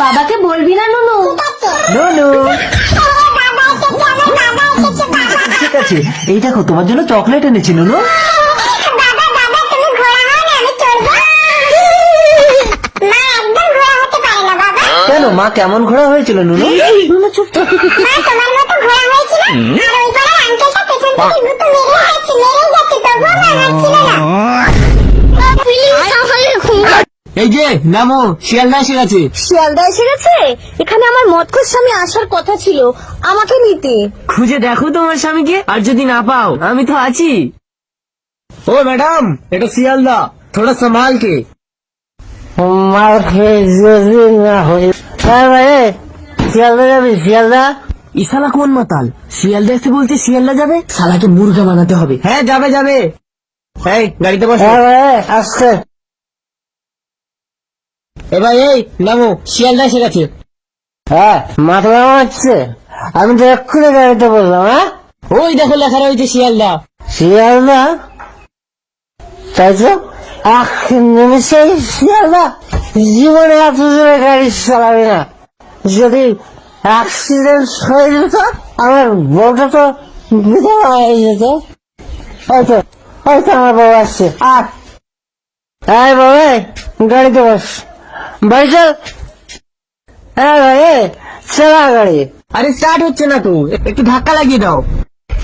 বাবাকে বলবি না নুনু। নুনু ঠিক আছে, এই দেখো তোমার জন্য চকলেট এনেছি নুনু। কেন মা কেমন ঘোড়া হয়েছিল নুনু? নুনু চুপ থাক। এই যে নামো, শিয়ালদা এসে গেছে। শিয়ালদা এসে গেছে? এখানে আমার মদখোর স্বামী আসার কথা ছিল, আমাকে নিতে। খুঁজে দেখো তোমার স্বামীকে, আর যদি না পাও আমি তো আছি। ও ম্যাডাম, এটা শিয়ালদা, থোড়া संभाल के। মার খেয়ে যদি না হয়ে শিয়ালদা যাবে? শিয়ালদা ইসালা কোন মাতাল, শিয়ালদা এসে বলছে শিয়ালদা যাবে, শালাকে মুরগা বানাতে হবে। হ্যাঁ যাবে যাবে, এই গাড়িতে বসো। আসছে এবার, এই নামো, শিয়ালদা এসে গেছে। হ্যাঁ মাথা হচ্ছে, আমি তো এক্ষুনি গাড়িতে বললাম। হ্যাঁ ওই দেখো লেখা রয়েছে শিয়ালদা। শিয়ালদা তাই তো, এক নিমিষে শিয়ালদা। জীবনে এত জোরে গাড়ি চালাবি না, যদি অ্যাক্সিডেন্ট হয়ে যেত আমার বউটা তো বিধবা হয়ে যেত। হয়তো হয়তো আমার বউ আসছে। আর হ্যাঁ বাবা, গাড়িতে বস, বাড়ি চল। হ্যাঁ ভাই চালা গাড়ি। আরে স্টার্ট হচ্ছে না তো, একটু ধাক্কা লাগিয়ে দাও।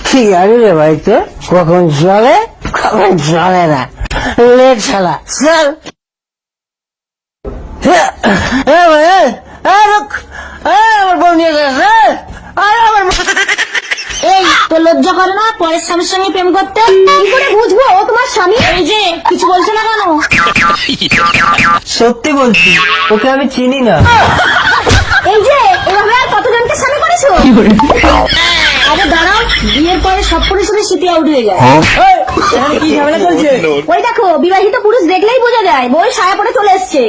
কি গাড়ি রে ভাই, তো কখন চলে কখন চলে না, লেট চালা, চল। আমার বউ নিয়ে গেছে। এই তো লজ্জা করে না পরের স্বামীর সঙ্গে প্রেম করতে? কি করে বুঝবো ও তোমার স্বামী? এই যে কিছু বলছো না কেন? সত্যি বলছি, ওকে আমি চিনি না। এই যে এভাবে আর কতজনকে স্বামী করেছো? আরে দাঁড়াও, বিয়ের পরে সব পুরুষের স্মৃতি আউট হয়ে যায়। এখানে কি ঝামেলা চলছে? ওই দেখো, বিবাহিত পুরুষ দেখলেই বোঝা যায় বই সায়া পরে চলে এসছে।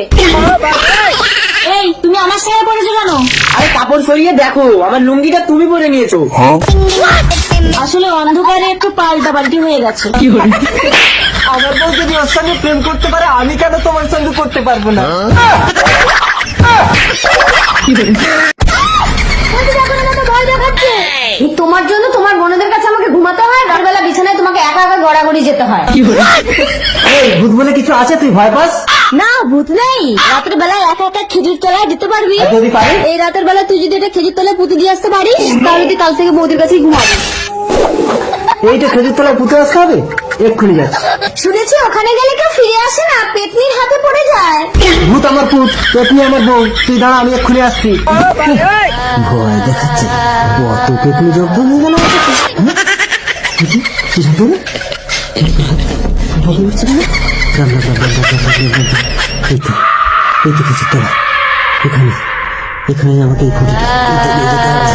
এই তুমি আমার সায়া পরেছো কেন? আরে কাপড় সরিয়ে দেখো, আমার লুঙ্গিটা তুমি পরে নিয়েছো। আসলে অন্ধকারে একটু পাল্টা পাল্টি হয়ে গেছে। আমার বউ যদি ওর সঙ্গে প্রেম করতে পারে, আমি কেন তোমার সঙ্গে করতে পারবো না? এই তোমার জন্য তোমার বোনদের কাছে আমাকে ঘুমাতে হয়, রাতবেলা বিছানায় তোমাকে একা একা গড়াগড়ি যেতে হয়। এই ভূত বলে কিছু আছে, তুই ভয় পাস? না ভূত নেই, রাতের বেলায় একা একা খেজুর তলায় যেতে পারবি। আর যদি পারি? এই রাতের বেলা তুই যদি এটা খেজুর তলায় পুঁতে দিয়ে আসতে পারিস, তাহলে তুই কাল থেকে বৌদির কাছেই ঘুমাবি। এইটা খেজুর তলায় পুঁতে আসতে হবে, এক্ষুনি যাচ্ছি। শুনেছি ওখানে গেলে কেউ ফিরে আসে না, পেতনির হাতে পড়ে যায়। ভূত আমার পুত, পেতনি আমার বউ, তুই দাঁড়া আমি এক্ষুনি আসছি। ভয় দেখাচ্ছে, বত পেতনি জব্দ হয়ে গেল। কি শব্দ রে? এই তো খেজুর তলা, এখানে এখানে আমাকে এই খুঁটিটা যেতে হবে।